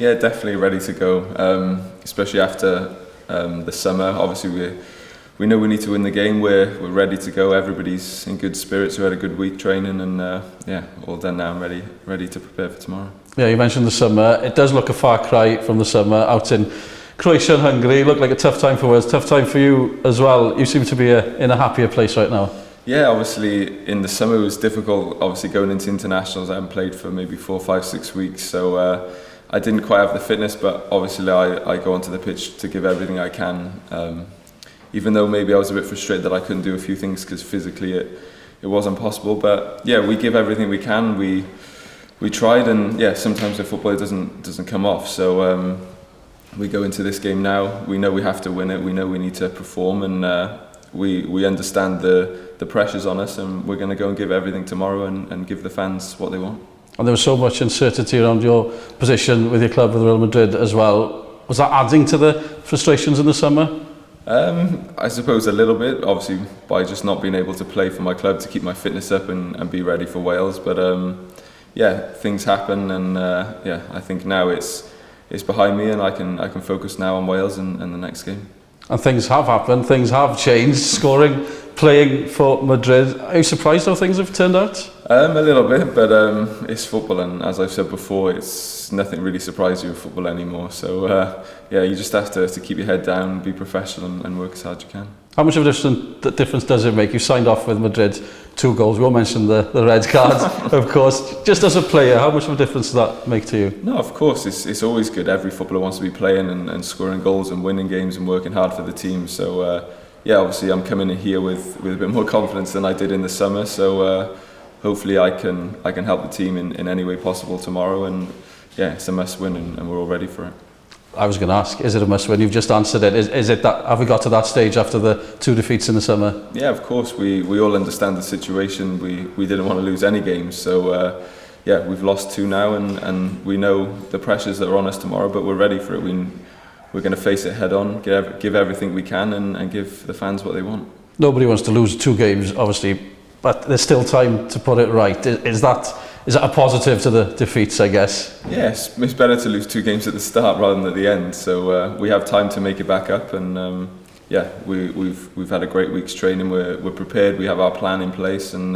Yeah, definitely ready to go, especially after the summer. Obviously, we know we need to win the game. We're ready to go. Everybody's in good spirits. We had a good week training, and yeah, all done now. I'm ready to prepare for tomorrow. Yeah, you mentioned the summer. It does look a far cry from the summer out in Croatia and Hungary. Looked like a tough time for Wales. Tough time for you as well. You seem to be in a happier place right now. Yeah, obviously in the summer it was difficult. Obviously going into internationals, I haven't played for maybe 4, 5, 6 weeks, so I didn't quite have the fitness. But obviously I go onto the pitch to give everything I can. Even though maybe I was a bit frustrated that I couldn't do a few things because physically it wasn't possible. But yeah, we give everything we can. We tried, and yeah, sometimes the football doesn't come off. So we go into this game now. We know we have to win it. We know we need to perform, and we understand the pressures on us, and we're going to go and give everything tomorrow and give the fans what they want. And there was so much uncertainty around your position with your club, with Real Madrid as well. Was that adding to the frustrations in the summer? I suppose a little bit, obviously by just not being able to play for my club to keep my fitness up and be ready for Wales. But yeah, things happen, and yeah, I think now it's behind me, and I can focus now on Wales and the next game. And things have happened, things have changed, scoring, playing for Madrid. Are you surprised how things have turned out? A little bit, but it's football, and as I've said before, it's nothing really surprises you with football anymore. So yeah, you just have to keep your head down, be professional, and work as hard as you can. How much of a difference does it make? You signed off with Madrid, 2 goals. We all mentioned the red card, of course. Just as a player, how much of a difference does that make to you? No, of course, it's always good. Every footballer wants to be playing and scoring goals and winning games and working hard for the team. So yeah, obviously I'm coming in here with a bit more confidence than I did in the summer. So hopefully I can help the team in any way possible tomorrow. And yeah, it's a must win, and we're all ready for it. I was going to ask, is it a must win? You've just answered it. Is it that? Have we got to that stage after the 2 defeats in the summer? Yeah, of course. We all understand the situation. We didn't want to lose any games. So yeah, we've lost 2 now, and we know the pressures that are on us tomorrow. But we're ready for it. We're going to face it head on, give everything we can, and give the fans what they want. Nobody wants to lose 2 games, obviously, but there's still time to put it right. Is that a positive to the defeats, I guess? Yes, it's better to lose 2 games at the start rather than at the end. So we have time to make it back up, and yeah, we've had a great week's training. We're prepared. We have our plan in place, and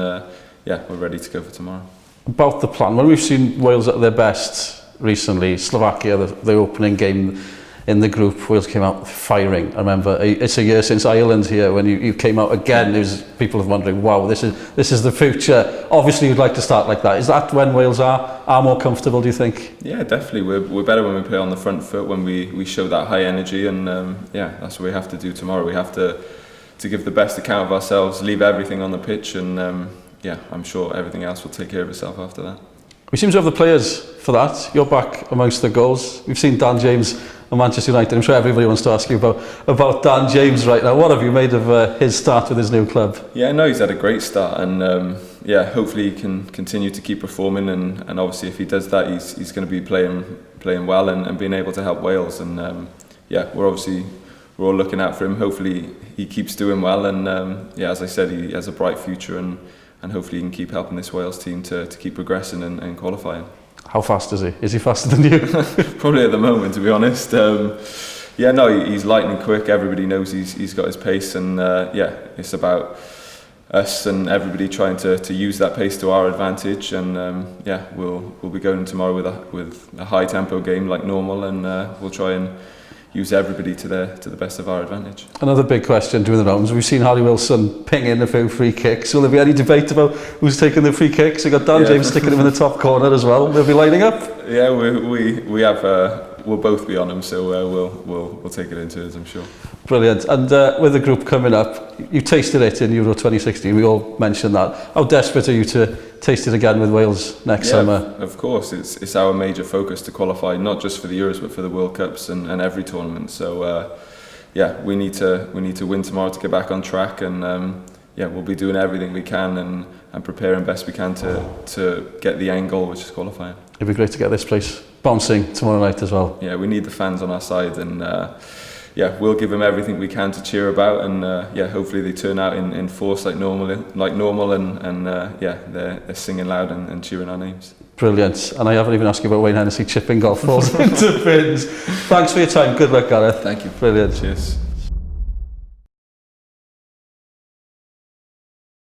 yeah, we're ready to go for tomorrow. About the plan, when we've seen Wales at their best recently, Slovakia, the opening game in the group, Wales came out firing. I remember it's a year since Ireland here when you came out again. People are wondering, wow, this is the future. Obviously you'd like to start like that. Is that when Wales are more comfortable, do you think? Yeah, definitely. We're better when we play on the front foot, when we show that high energy, and yeah, that's what we have to do tomorrow. We have to give the best account of ourselves, leave everything on the pitch, and yeah, I'm sure everything else will take care of itself after that. We seem to have the players for that. You're back amongst the goals. We've seen Dan James and Manchester United. I'm sure everybody wants to ask you about Dan James right now. What have you made of his start with his new club? Yeah, no, he's had a great start, and yeah, hopefully he can continue to keep performing, and obviously if he does that, he's going to be playing well and being able to help Wales, and yeah, we're all looking out for him. Hopefully he keeps doing well, and yeah, as I said, he has a bright future, and hopefully he can keep helping this Wales team to keep progressing and qualifying. How fast is he? Is he faster than you? Probably at the moment, to be honest. Yeah, no, he's lightning quick. Everybody knows he's got his pace, and yeah, it's about us and everybody trying to use that pace to our advantage. And yeah, we'll be going tomorrow with a high tempo game like normal, and we'll try and use everybody to the best of our advantage. Another big question doing the rounds. We've seen Harry Wilson ping in a few free kicks. Will there be any debate about who's taking the free kicks? We've got Dan James sticking him in the top corner as well. They'll be lining up. Yeah, we have. We'll both be on them, so we'll take it into us, I'm sure. Brilliant. And with the group coming up, you tasted it in Euro 2016. We all mentioned that. How desperate are you to taste it again with Wales next summer? Of course, it's our major focus to qualify, not just for the Euros but for the World Cups and every tournament. So yeah, we need to win tomorrow to get back on track, and yeah, we'll be doing everything we can and preparing best we can to get the end goal, which is qualifying. It'd be great to get this place bouncing tomorrow night as well. Yeah, we need the fans on our side, and yeah, we'll give them everything we can to cheer about, and yeah, hopefully they turn out in force like normal, and yeah, they're singing loud and cheering our names. Brilliant. And I haven't even asked you about Wayne Hennessy chipping golf balls into bins. Thanks for your time. Good luck, Gareth. Thank you. Brilliant. Cheers.